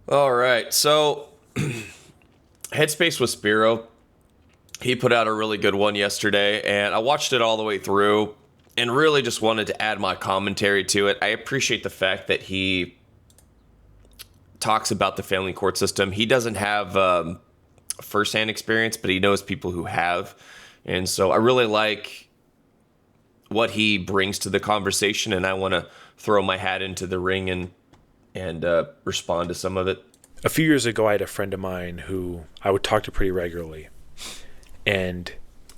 All right. So, Headspace with Spiro, he put out a really good one yesterday, and I watched it all the way through and really just wanted to add my commentary to it. I appreciate the fact that he talks about the family court system. He doesn't have firsthand experience, but he knows people who have. And so I really like what he brings to the conversation, and I want to throw my hat into the ring and respond to some of it. A few years ago, I had a friend of mine who I would talk to pretty regularly, and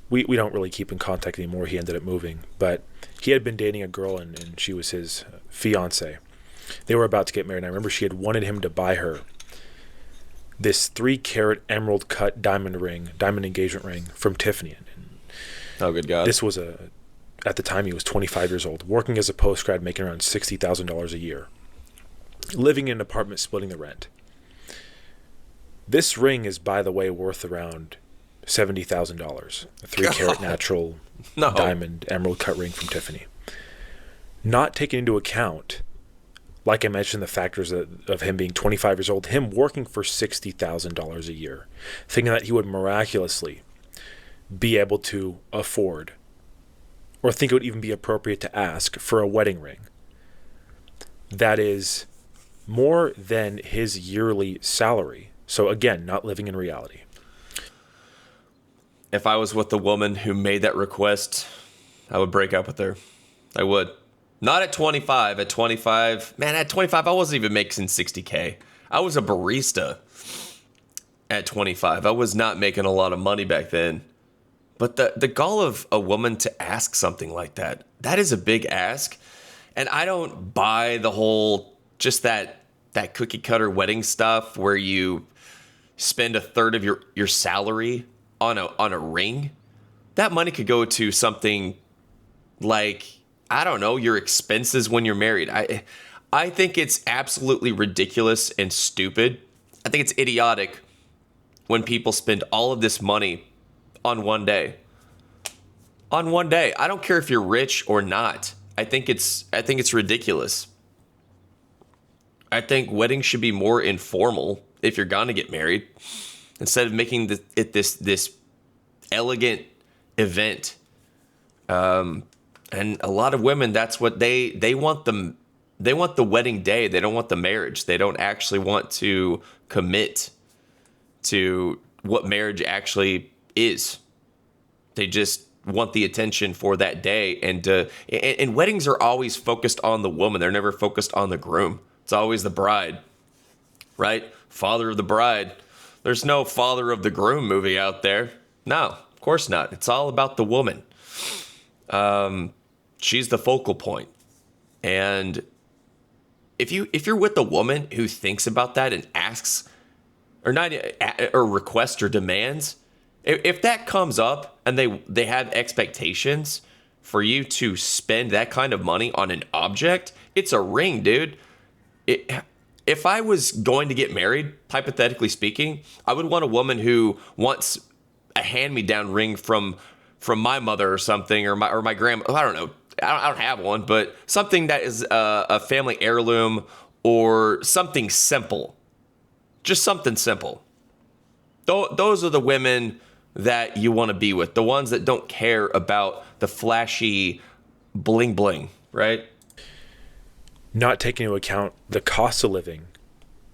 we don't really keep in contact anymore. He ended up moving, but he had been dating a girl, and she was his fiance. They were about to get married, and I remember she had wanted him to buy her this 3-carat emerald cut diamond engagement ring from Tiffany. Oh, good God. This was at the time he was 25 years old, working as a postgrad, making around $60,000 a year, living in an apartment, splitting the rent. This ring is, by the way, worth around $70,000. A 3-carat natural diamond emerald cut ring from Tiffany. Not taking into account, like I mentioned, the factors of him being 25 years old, him working for $60,000 a year, thinking that he would miraculously be able to afford, or think it would even be appropriate to ask for a wedding ring that is more than his yearly salary. So again, not living in reality. If I was with the woman who made that request, I would break up with her. I would. Not at 25. At 25, man, at 25, I wasn't even making $60K. I was a barista at 25. I was not making a lot of money back then. But the gall of a woman to ask something like that, that is a big ask. And I don't buy the whole, just that cookie cutter wedding stuff where you spend a third of your salary on a ring. That money could go to something like, I don't know, your expenses when you're married. I think it's absolutely ridiculous and stupid. I think it's idiotic when people spend all of this money on one day. On one day. I don't care if you're rich or not. I think it's ridiculous. I think weddings should be more informal if you're gonna get married, instead of making it this elegant event. And a lot of women, that's what they want them. They want the wedding day. They don't want the marriage. They don't actually want to commit to what marriage actually is. They just want the attention for that day. And weddings are always focused on the woman. They're never focused on the groom. It's always the bride, right? Father of the bride. There's no father of the groom movie out there. No, of course not. It's all about the woman. She's the focal point. And if you're with a woman who thinks about that and asks, or requests or demands, if that comes up and they have expectations for you to spend that kind of money on an object, it's a ring, dude. If I was going to get married, hypothetically speaking, I would want a woman who wants a hand-me-down ring from my mother or something, or my grandma. I don't know. I don't have one, but something that is a family heirloom or something simple. Just something simple. Those are the women that you want to be with. The ones that don't care about the flashy bling bling, right? Not taking into account the cost of living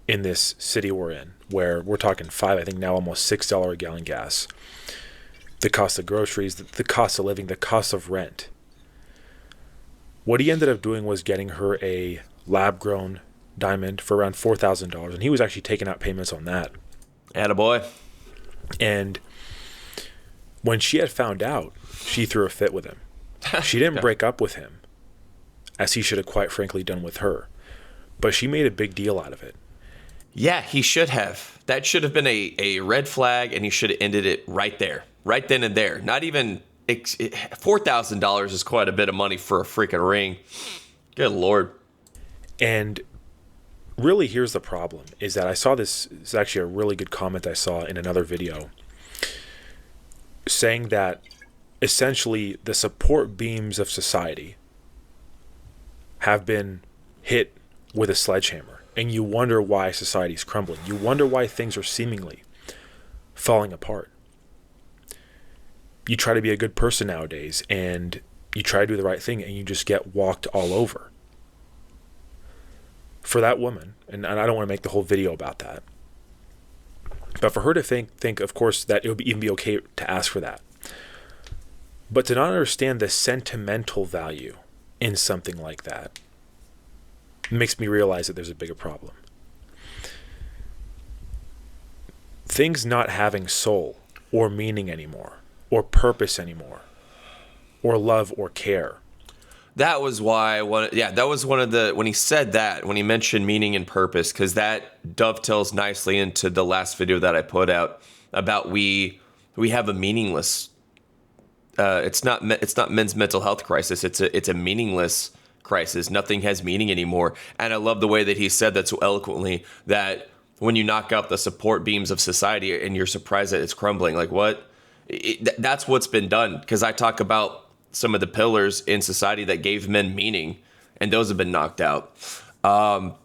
in this city we're in, where we're talking I think now almost $6 a gallon gas. The cost of groceries, the cost of living, the cost of rent. What he ended up doing was getting her a lab-grown diamond for around $4,000, and he was actually taking out payments on that. Attaboy. And when she had found out, she threw a fit with him. She didn't break up with him, as he should have quite frankly done with her. But she made a big deal out of it. Yeah, he should have. That should have been a red flag, and he should have ended it right there. Right then and there. Not even... $4,000 is quite a bit of money for a freaking ring. Good Lord. And really, here's the problem, is that I saw this is actually a really good comment I saw in another video, saying that essentially the support beams of society have been hit with a sledgehammer. and you wonder why society's crumbling. You wonder why things are seemingly falling apart. You try to be a good person nowadays, and you try to do the right thing, and you just get walked all over. For that woman, and I don't want to make the whole video about that, but for her to think, of course, that it would even be okay to ask for that. But to not understand the sentimental value in something like that makes me realize that there's a bigger problem. Things not having soul or meaning anymore, or purpose anymore, or love or care. That was why that was one of the, when he said that, when he mentioned meaning and purpose, because that dovetails nicely into the last video that I put out about we have a meaningless, it's not men's mental health crisis. It's a meaningless crisis. Nothing has meaning anymore. And I love the way that he said that so eloquently, that when you knock out the support beams of society and you're surprised that it's crumbling, like what? That's what's been done. Because I talk about some of the pillars in society that gave men meaning, and those have been knocked out. And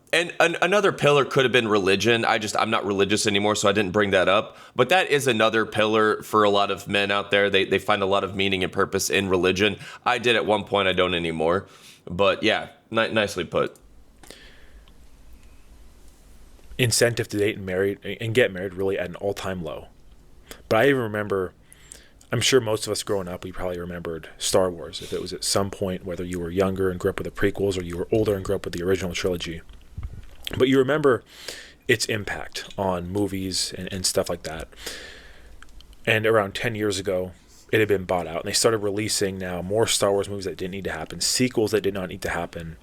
another pillar could have been religion. I'm not religious anymore, so I didn't bring that up. But that is another pillar for a lot of men out there. They find a lot of meaning and purpose in religion. I did at one point. I don't anymore. But yeah, nicely put. Incentive to date and get married really at an all-time low. But I even remember, I'm sure most of us growing up, we probably remembered Star Wars. If it was at some point, whether you were younger and grew up with the prequels or you were older and grew up with the original trilogy. But you remember its impact on movies and stuff like that. And around 10 years ago, it had been bought out. And they started releasing now more Star Wars movies that didn't need to happen, sequels that did not need to happen,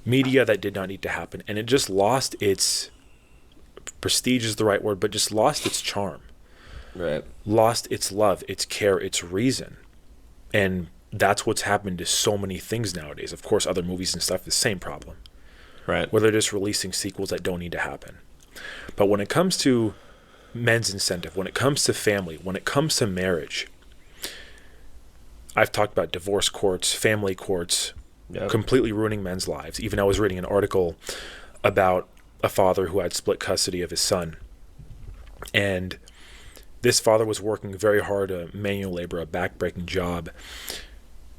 media that did not need to happen. And it just lost its, prestige is the right word, but just lost its charm. Right. Lost its love, its care, its reason. And that's what's happened to so many things nowadays. Of course, other movies and stuff, the same problem. Right. Where they're just releasing sequels that don't need to happen. But when it comes to men's incentive, when it comes to family, when it comes to marriage, I've talked about divorce courts, family courts, completely ruining men's lives. Even I was reading an article about a father who had split custody of his son. And this father was working very hard, a manual labor, a back-breaking job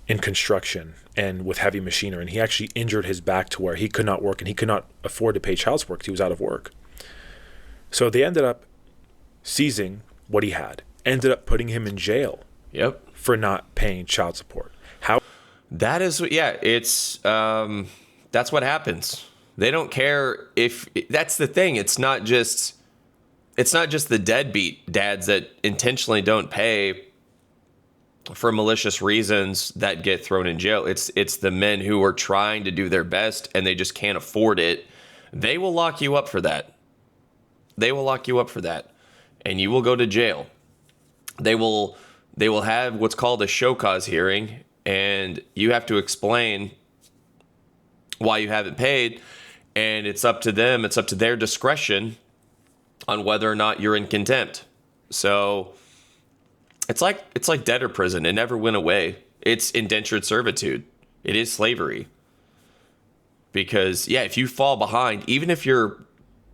in construction and with heavy machinery. And he actually injured his back to where he could not work and he could not afford to pay child support because he was out of work. So they ended up seizing what he had, ended up putting him in jail. Yep. For not paying child support. How? That is, it's, that's what happens. They don't care if, that's the thing. It's not just the deadbeat dads that intentionally don't pay for malicious reasons that get thrown in jail. It's the men who are trying to do their best and they just can't afford it. They will lock you up for that. And you will go to jail. They will have what's called a show cause hearing, and you have to explain why you haven't paid, and it's up to them. It's up to their discretion on whether or not you're in contempt. So it's like debtor prison. It never went away. It's indentured servitude. It is slavery. Because if you fall behind, even if you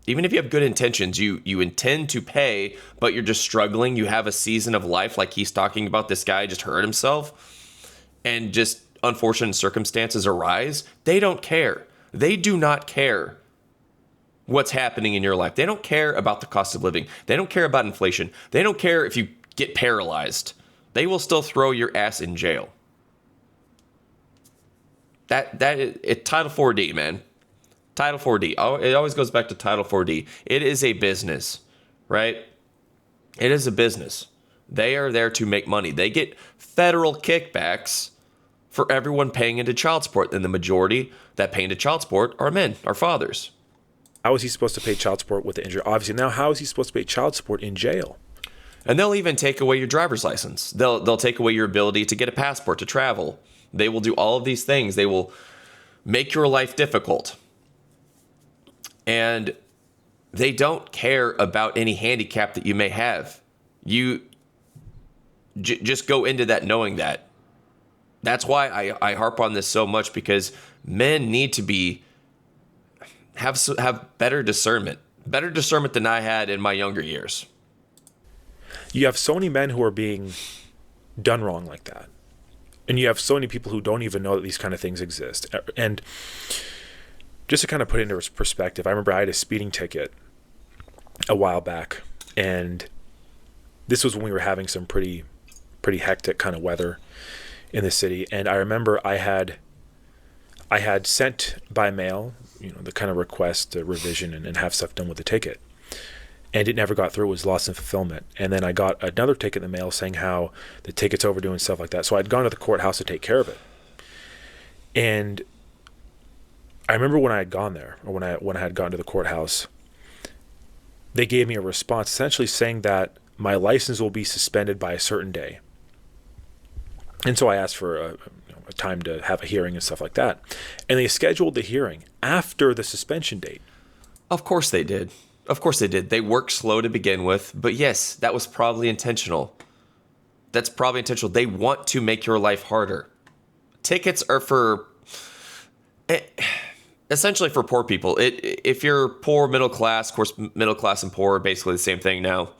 have good intentions, you intend to pay, but you're just struggling, you have a season of life like he's talking about, this guy just hurt himself, and just unfortunate circumstances arise, they don't care. They do not care what's happening in your life. They don't care about the cost of living. They don't care about inflation. They don't care if you get paralyzed. They will still throw your ass in jail. It's Title 4D, man. Title 4D. It always goes back to Title 4D. It is a business, right? It is a business. They are there to make money. They get federal kickbacks for everyone paying into child support. And the majority that pay into child support are men, are fathers. How is he supposed to pay child support with the injury? Obviously, now how is he supposed to pay child support in jail? And they'll even take away your driver's license. They'll take away your ability to get a passport, to travel. They will do all of these things. They will make your life difficult. And they don't care about any handicap that you may have. You just go into that knowing that. That's why I harp on this so much, because men need to have better discernment than I had in my younger years. You have so many men who are being done wrong like that. And you have so many people who don't even know that these kind of things exist. And just to kind of put it into perspective, I remember I had a speeding ticket a while back, and this was when we were having some pretty hectic kind of weather in the city. And I remember I had sent by mail, the kind of request a revision and have stuff done with the ticket. And it never got through. It was lost in fulfillment. And then I got another ticket in the mail saying how the ticket's overdue and stuff like that. So I'd gone to the courthouse to take care of it. And I remember when I had gone there, or when I had gone to the courthouse, they gave me a response essentially saying that my license will be suspended by a certain day. And so I asked for a time to have a hearing and stuff like that. And they scheduled the hearing after the suspension date. Of course they did. They worked slow to begin with, but yes, that was probably intentional. That's probably intentional. They want to make your life harder. Tickets are essentially for poor people. If you're poor, middle class, of course, middle class and poor are basically the same thing now.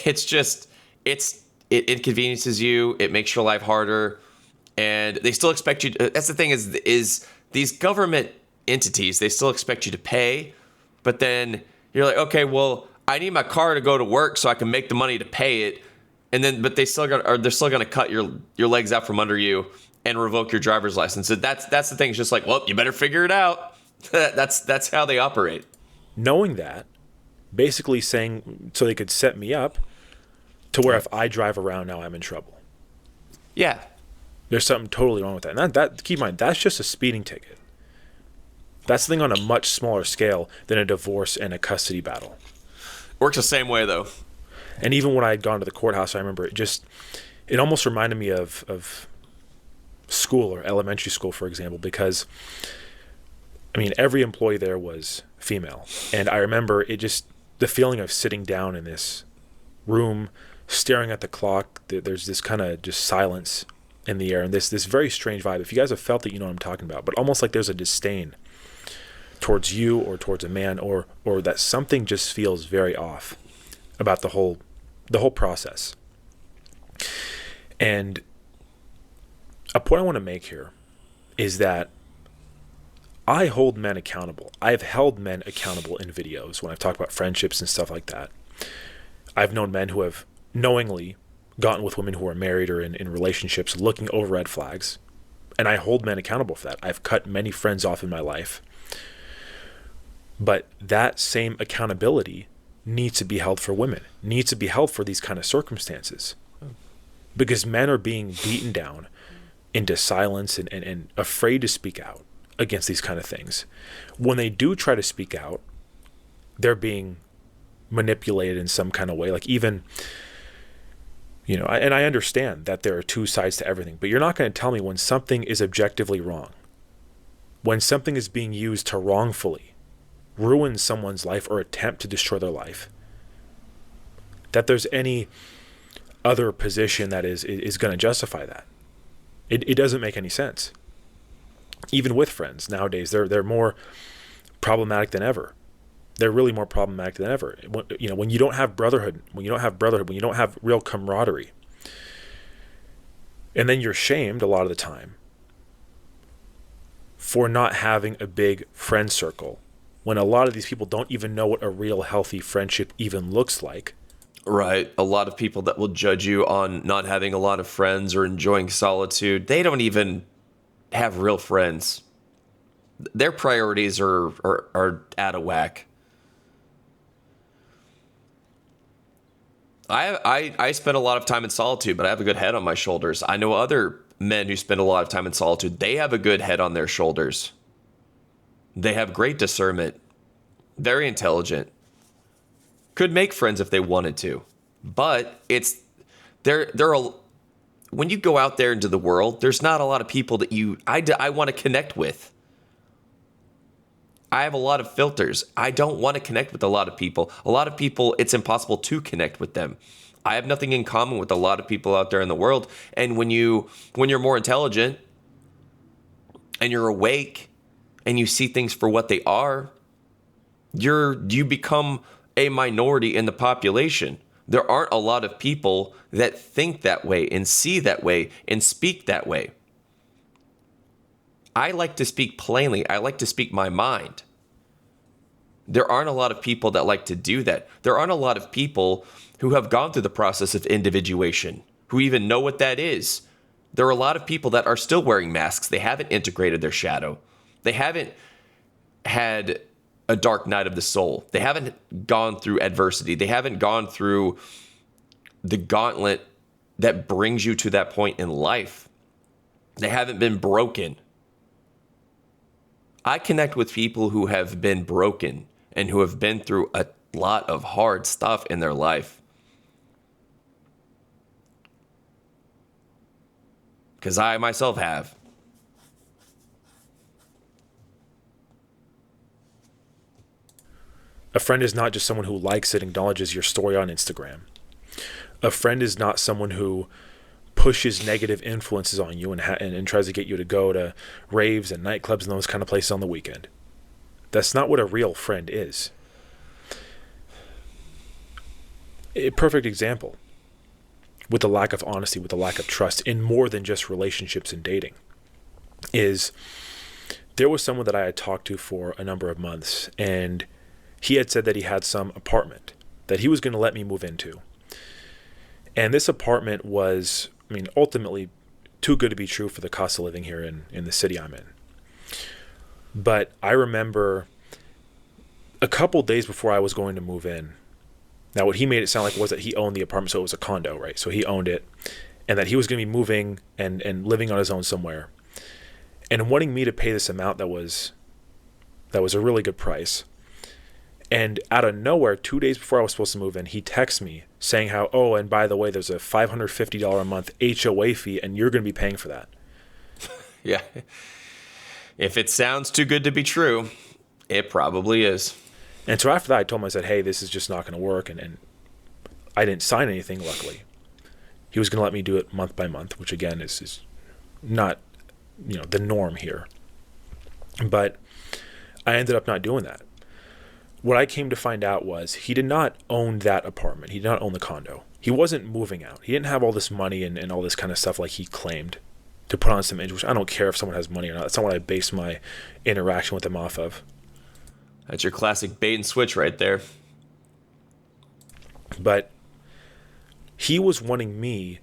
It inconveniences you. It makes your life harder, and they still expect you to, that's the thing is these government entities, they still expect you to pay, but then you're like, okay, well, I need my car to go to work so I can make the money to pay it. And then, but they're still going to cut your legs out from under you and revoke your driver's license. So that's the thing. It's just like, well, you better figure it out. That's how they operate. Knowing that, basically saying so they could set me up to where if I drive around now, I'm in trouble. Yeah. There's something totally wrong with that. And that keep in mind, that's just a speeding ticket. That's the thing on a much smaller scale than a divorce and a custody battle. Works the same way, though. And even when I had gone to the courthouse, I remember it almost reminded me of school or elementary school, for example, because, every employee there was female. And I remember the feeling of sitting down in this room, staring at the clock. There's this kind of just silence in the air and this very strange vibe. If you guys have felt it, you know what I'm talking about. But almost like there's a disdain towards you or towards a man or that something just feels very off about the whole process. And a point I want to make here is that I hold men accountable. I've held men accountable in videos when I've talked about friendships and stuff like that. I've known men who have knowingly gotten with women who are married or in relationships looking over red flags. And I hold men accountable for that. I've cut many friends off in my life. But that same accountability needs to be held for women, needs to be held for these kind of circumstances. Because men are being beaten down into silence and afraid to speak out against these kind of things. When they do try to speak out, they're being manipulated in some kind of way. Like even, and I understand that there are two sides to everything, but you're not going to tell me when something is objectively wrong, when something is being used to wrongfully ruin someone's life or attempt to destroy their life, that there's any other position that is going to justify that. It doesn't make any sense. Even with friends nowadays, they're more problematic than ever. They're really more problematic than ever. When you don't have brotherhood, when you don't have real camaraderie, and then you're shamed a lot of the time for not having a big friend circle, when a lot of these people don't even know what a real healthy friendship even looks like. Right. A lot of people that will judge you on not having a lot of friends or enjoying solitude, they don't even have real friends. Their priorities are out of whack. I spend a lot of time in solitude, but I have a good head on my shoulders. I know other men who spend a lot of time in solitude. They have a good head on their shoulders. They have great discernment. Very intelligent. Could make friends if they wanted to. But when you go out there into the world, there's not a lot of people that I want to connect with. I have a lot of filters. I don't want to connect with a lot of people. A lot of people, it's impossible to connect with them. I have nothing in common with a lot of people out there in the world. And when you're more intelligent and you're awake and you see things for what they are, You become a minority in the population. There aren't a lot of people that think that way and see that way and speak that way. I like to speak plainly. I like to speak my mind. There aren't a lot of people that like to do that. There aren't a lot of people who have gone through the process of individuation, who even know what that is. There are a lot of people that are still wearing masks. They haven't integrated their shadow. They haven't had a dark night of the soul. They haven't gone through adversity. They haven't gone through the gauntlet that brings you to that point in life. They haven't been broken. I connect with people who have been broken and who have been through a lot of hard stuff in their life. Because I myself have. A friend is not just someone who likes it, acknowledges your story on Instagram. A friend is not someone who pushes negative influences on you and tries to get you to go to raves and nightclubs and those kind of places on the weekend. That's not what a real friend is. A perfect example with the lack of honesty, with the lack of trust in more than just relationships and dating is there was someone that I had talked to for a number of months, and he had said that he had some apartment that he was going to let me move into. And this apartment was, ultimately too good to be true for the cost of living here in the city I'm in. But I remember a couple days before I was going to move in, now what he made it sound like was that he owned the apartment, so it was a condo, right? So he owned it, and that he was going to be moving and living on his own somewhere. And wanting me to pay this amount that was a really good price. And out of nowhere, 2 days before I was supposed to move in, he texts me saying how, oh, and by the way, there's a $550 a month HOA fee, and you're going to be paying for that. Yeah. If it sounds too good to be true, it probably is. And so after that, I told him, I said, hey, this is just not going to work. And I didn't sign anything, luckily. He was going to let me do it month by month, which, again, is not, the norm here. But I ended up not doing that. What I came to find out was he did not own that apartment. He did not own the condo. He wasn't moving out. He didn't have all this money and all this kind of stuff like he claimed to put on some image, which I don't care if someone has money or not. That's not what I base my interaction with them off of. That's your classic bait and switch right there. But he was wanting me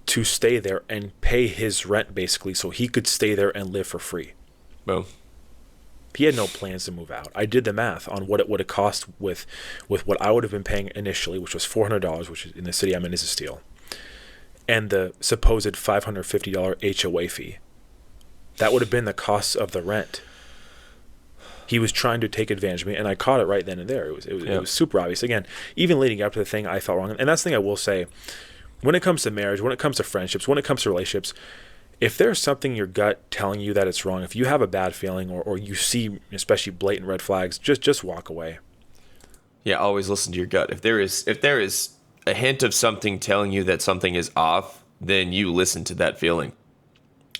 to stay there and pay his rent, basically, so he could stay there and live for free. Boom. He had no plans to move out. I did the math on what it would have cost with what I would have been paying initially, which was $400, which in the city I'm in is a steal, and the supposed $550 HOA fee. That would have been the cost of the rent. He was trying to take advantage of me, and I caught it right then and there. It was super obvious. Again, even leading up to the thing, I felt wrong. And that's the thing I will say. When it comes to marriage, when it comes to friendships, when it comes to relationships, if there's something in your gut telling you that it's wrong, if you have a bad feeling or you see especially blatant red flags, just walk away. Yeah, always listen to your gut. If there is a hint of something telling you that something is off, then you listen to that feeling.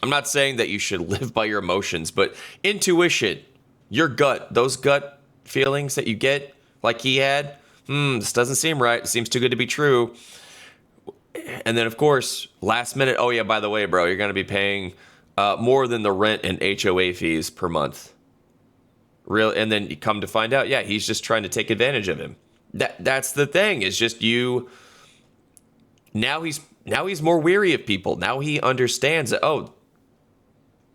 I'm not saying that you should live by your emotions, but intuition, your gut, those gut feelings that you get, like he had, this doesn't seem right. It seems too good to be true. And then, of course, last minute, oh, yeah, by the way, bro, you're going to be paying more than the rent and HOA fees per month. And then you come to find out, yeah, he's just trying to take advantage of him. That's the thing, is just you. Now he's more weary of people. Now he understands that, oh,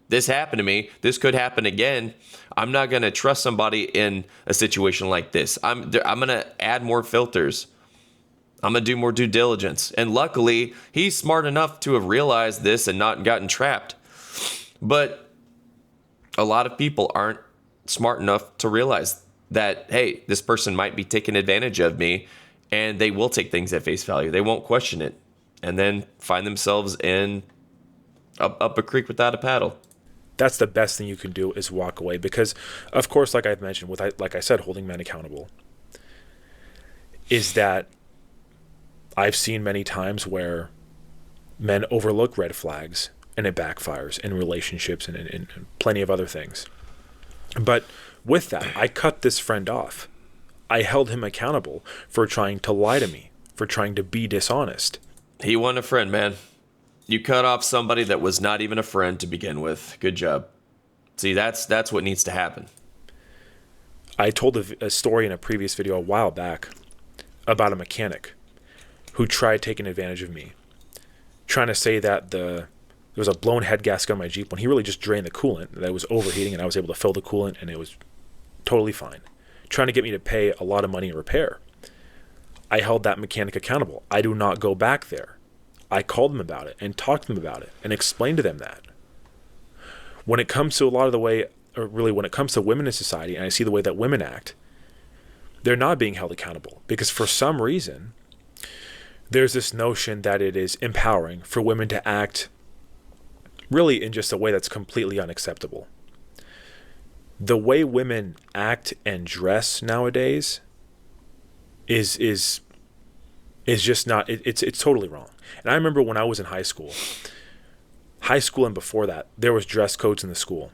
this happened to me. This could happen again. I'm not going to trust somebody in a situation like this. I'm going to add more filters. I'm going to do more due diligence. And luckily, he's smart enough to have realized this and not gotten trapped. But a lot of people aren't smart enough to realize that, hey, this person might be taking advantage of me, and they will take things at face value. They won't question it, and then find themselves up a creek without a paddle. That's the best thing you can do, is walk away. Because, of course, like I've mentioned, like I said, holding men accountable, is that I've seen many times where men overlook red flags and it backfires in relationships and in plenty of other things. But With that, I cut this friend off. I held him accountable for trying to lie to me, for trying to be dishonest. He wasn't a friend, man. You cut off somebody that was not even a friend to begin with. Good job. See, that's what needs to happen. I told a story in a previous video a while back about a mechanic who tried taking advantage of me, trying to say that there was a blown head gasket on my Jeep when he really just drained the coolant, that it was overheating, and I was able to fill the coolant and it was totally fine. Trying to get me to pay a lot of money in repair. I held that mechanic accountable. I do not go back there. I called them about it and talked to them about it and explained to them that. When it comes to a lot of the way, or really when it comes to women in society, and I see the way that women act, they're not being held accountable because for some reason, there's this notion that it is empowering for women to act really in just a way that's completely unacceptable. The way women act and dress nowadays is just not, it's totally wrong. And I remember when I was in high school and before that, there was dress codes in the school.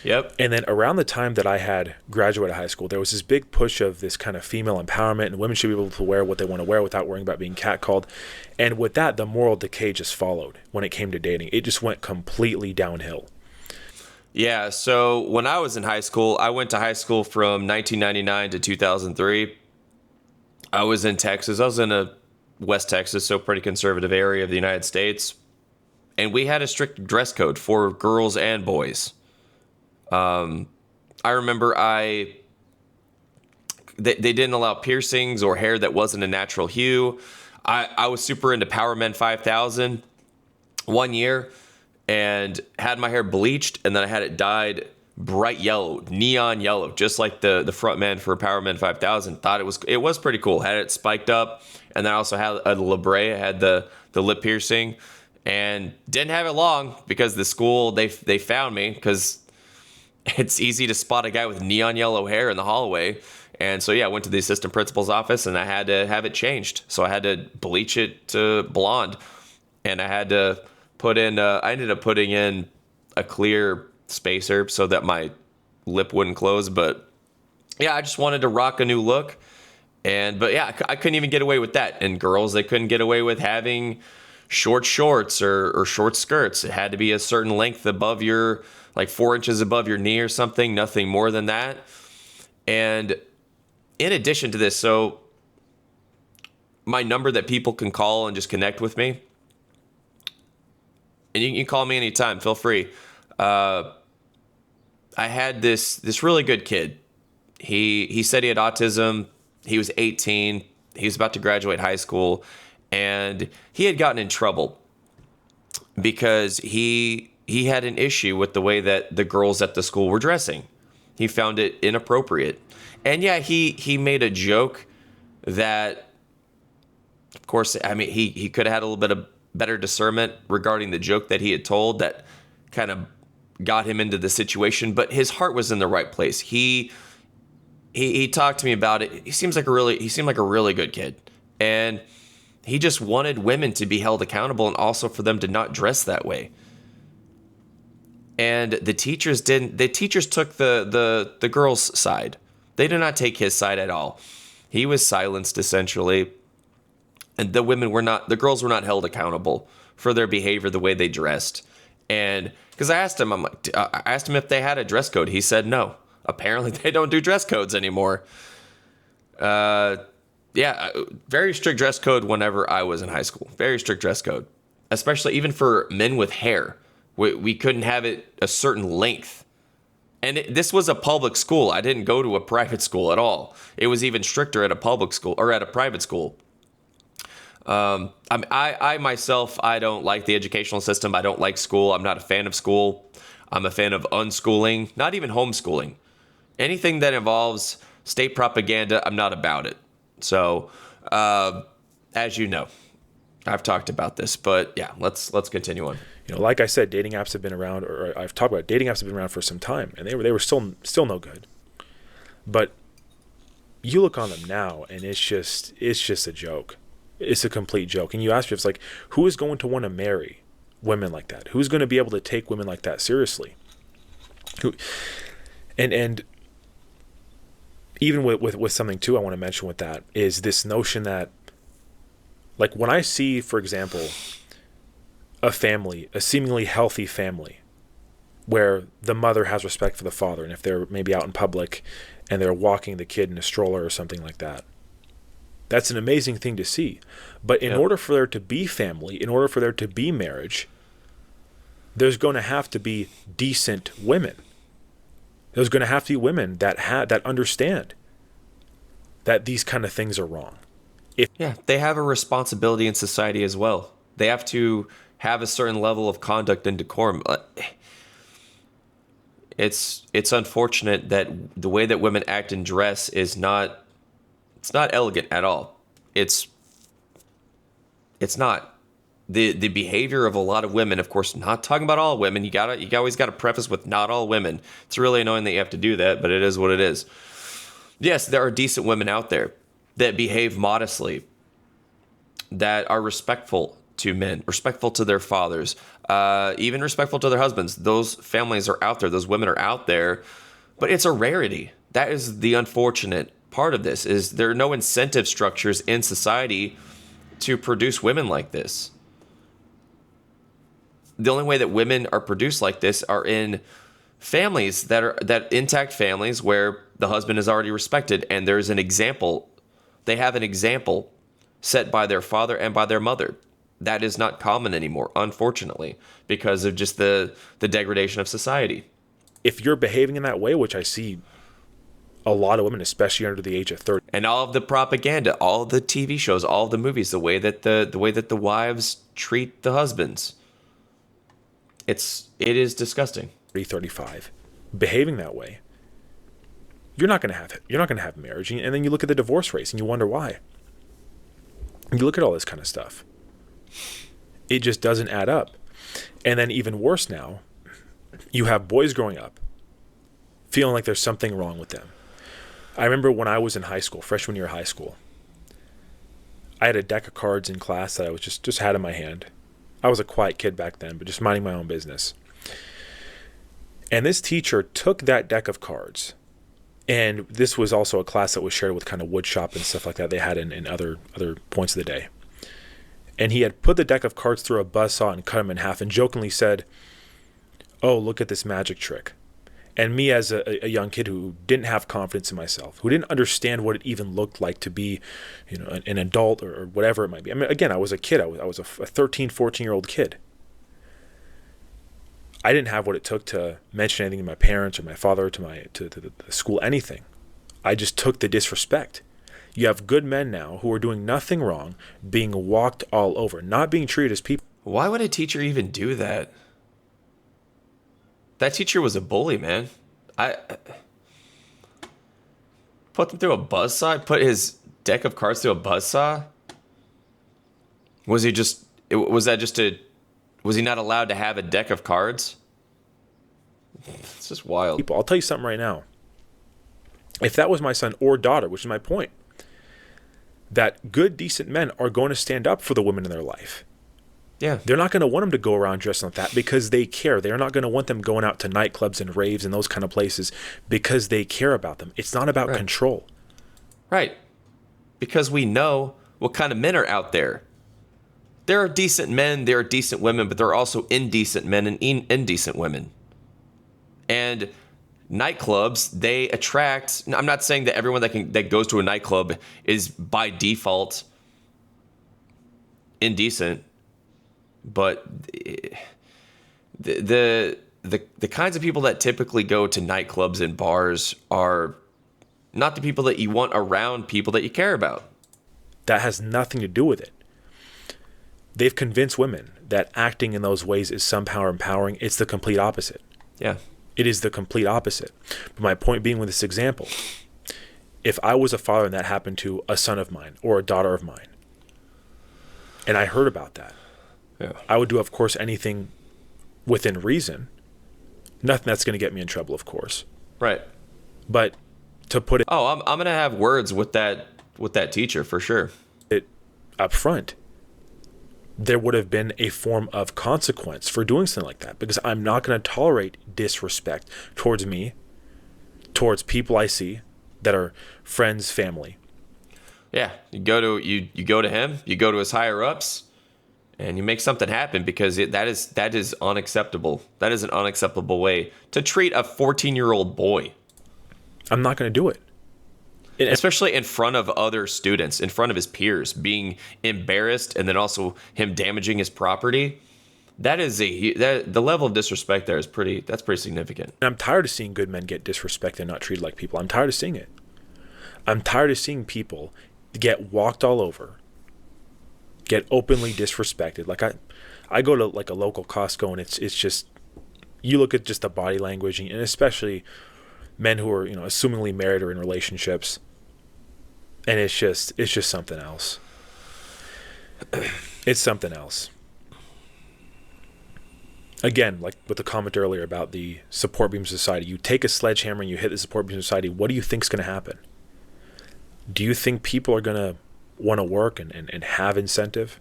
Yep. And then around the time that I had graduated high school, there was this big push of this kind of female empowerment, and women should be able to wear what they want to wear without worrying about being catcalled. And with that, the moral decay just followed when it came to dating. It just went completely downhill. Yeah, so when I was in high school, I went to high school from 1999 to 2003. I was in Texas. I was in a West Texas, so pretty conservative area of the United States. And we had a strict dress code for girls and boys. I remember they didn't allow piercings or hair that wasn't a natural hue. I was super into Power Men 5000 one year and had my hair bleached, and then I had it dyed bright yellow, neon yellow, just like the front man for Power Men 5000. Thought it was pretty cool. Had it spiked up, and then I also had a labre. I had the lip piercing, and didn't have it long because the school they found me because it's easy to spot a guy with neon yellow hair in the hallway. And so, yeah, I went to the assistant principal's office and I had to have it changed. So I had to bleach it to blonde, and I had to I ended up putting in a clear spacer so that my lip wouldn't close. But yeah, I just wanted to rock a new look. But yeah, I couldn't even get away with that. And girls, they couldn't get away with having short shorts or short skirts. It had to be a certain length above like 4 inches above your knee or something, nothing more than that. And in addition to this, so my number that people can call and just connect with me, and you can call me anytime, feel free. I had this really good kid. He said he had autism. He was 18. He was about to graduate high school, and he had gotten in trouble because he had an issue with the way that the girls at the school were dressing. He found it inappropriate. And yeah, he made a joke that, of course, I mean, he could have had a little bit of better discernment regarding the joke that he had told that kind of got him into the situation, but his heart was in the right place. He talked to me about it. He seemed like a really good kid. And he just wanted women to be held accountable and also for them to not dress that way. And the teachers didn't. The teachers took the girl's side. They did not take his side at all. He was silenced essentially, and the girls were not held accountable for their behavior, the way they dressed. And because I asked him if they had a dress code. He said no. Apparently they don't do dress codes anymore. Yeah, very strict dress code whenever I was in high school. Very strict dress code, especially even for men with hair. We couldn't have it a certain length. And this was a public school. I didn't go to a private school at all. It was even stricter at a public school or at a private school. I myself, I don't like the educational system. I don't like school. I'm not a fan of school. I'm a fan of unschooling, not even homeschooling. Anything that involves state propaganda, I'm not about it. So, as you know, I've talked about this, but yeah, let's continue on. Like I said, dating apps have been around, or I've talked about dating apps have been around for some time, and they were still no good. But you look on them now, and it's just a joke. It's a complete joke. And you ask yourself, like, who is going to want to marry women like that? Who's going to be able to take women like that seriously? And even with something too I want to mention with that is this notion that, like, when I see, for example, a family, a seemingly healthy family, where the mother has respect for the father, and if they're maybe out in public and they're walking the kid in a stroller or something like that, that's an amazing thing to see. But in order for there to be family, in order for there to be marriage, there's going to have to be decent women. There's going to have to be women that understand that these kind of things are wrong. They have a responsibility in society as well. They have to have a certain level of conduct and decorum. It's unfortunate that the way that women act and dress is not elegant at all. It's not. The behavior of a lot of women, of course, not talking about all women. You always gotta preface with not all women. It's really annoying that you have to do that, but it is what it is. Yes, there are decent women out there that behave modestly, that are respectful to men, respectful to their fathers, even respectful to their husbands. Those families are out there. Those women are out there, but it's a rarity. That is the unfortunate part of this, is there are no incentive structures in society to produce women like this. The only way that women are produced like this are in families that intact families where the husband is already respected and there's an example. They have an example set by their father and by their mother. That is not common anymore, unfortunately, because of just the degradation of society. If you're behaving in that way, which I see a lot of women, especially under the age of 30, and all of the propaganda, all of the TV shows, all of the movies, the way that the wives treat the husbands, it is disgusting. 35, behaving that way, you're not going to have it. You're not going to have marriage, and then you look at the divorce rates and you wonder why. You look at all this kind of stuff. It just doesn't add up. And then even worse now, you have boys growing up feeling like there's something wrong with them. I remember when I was in high school, freshman year of high school, I had a deck of cards in class that I was just had in my hand. I was a quiet kid back then, but just minding my own business. And this teacher took that deck of cards, and this was also a class that was shared with kind of wood shop and stuff like that they had in other points of the day. And he had put the deck of cards through a buzzsaw and cut them in half and jokingly said, "Oh, look at this magic trick." And me as a young kid who didn't have confidence in myself, who didn't understand what it even looked like to be, an adult or whatever it might be. I mean, again, I was a kid. I was a 13, 14-year-old kid. I didn't have what it took to mention anything to my parents or my father, to the school, anything. I just took the disrespect. You have good men now who are doing nothing wrong, being walked all over, not being treated as people. Why would a teacher even do that? That teacher was a bully, man. I put them through a buzzsaw. Put his deck of cards through a buzzsaw. Was he not allowed to have a deck of cards? It's just wild. People, I'll tell you something right now. If that was my son or daughter, which is my point, that good, decent men are going to stand up for the women in their life. Yeah. They're not going to want them to go around dressing like that because they care. They're not going to want them going out to nightclubs and raves and those kind of places because they care about them. It's not about control. Right. Because we know what kind of men are out there. There are decent men, there are decent women, but there are also indecent men and indecent women. And nightclubs, they attract. I'm not saying that everyone that goes to a nightclub is by default indecent, but the kinds of people that typically go to nightclubs and bars are not the people that you want around people that you care about. That has nothing to do with it. They've convinced women that acting in those ways is somehow empowering. It's the complete opposite. Yeah. It is the complete opposite. But my point being with this example, if I was a father and that happened to a son of mine or a daughter of mine, and I heard about that, I would do, of course, anything within reason. Nothing that's going to get me in trouble, of course. Right. But to put it... Oh, I'm going to have words with that teacher for sure. It up front, there would have been a form of consequence for doing something like that, because I'm not going to tolerate disrespect towards me, towards people I see that are friends, family. Yeah, you go to him, you go to his higher ups, and you make something happen, because that is unacceptable. That is an unacceptable way to treat a 14-year-old boy. I'm not going to do it. Especially in front of other students, in front of his peers, being embarrassed, and then also him damaging his property. The level of disrespect there is pretty significant. I'm tired of seeing good men get disrespected and not treated like people. I'm tired of seeing it. I'm tired of seeing people get walked all over, get openly disrespected. Like I go to like a local Costco, and it's just, you look at just the body language, and especially men who are, assumingly married or in relationships, and it's just something else. It's something else. Again, like with the comment earlier about the support beam society, you take a sledgehammer and you hit the support beam society, what do you think's going to happen? Do you think people are going to want to work and have incentive?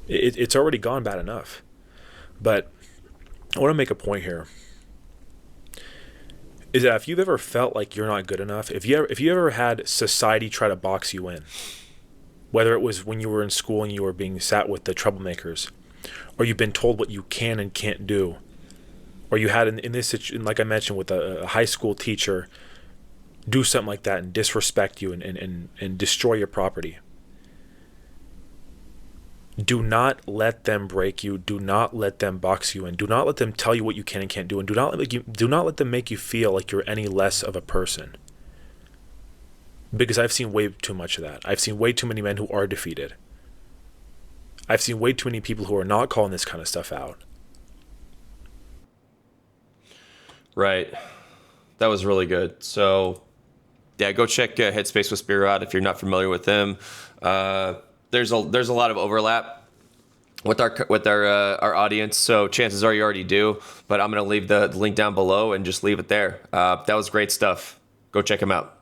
It's already gone bad enough. But I want to make a point here. Is that if you've ever felt like you're not good enough, if you ever had society try to box you in, whether it was when you were in school and you were being sat with the troublemakers, or you've been told what you can and can't do, or you had in this situation, like I mentioned, with a high school teacher do something like that and disrespect you and destroy your property. Do not let them break you. Do not let them box you in. Do not let them tell you what you can and can't do. And do not let them make you feel like you're any less of a person. Because I've seen way too much of that. I've seen way too many men who are defeated. I've seen way too many people who are not calling this kind of stuff out. Right. That was really good. So, yeah, go check Headspace with Spiro out if you're not familiar with him. There's a lot of overlap with our audience, so chances are you already do. But I'm gonna leave the link down below and just leave it there. That was great stuff. Go check him out.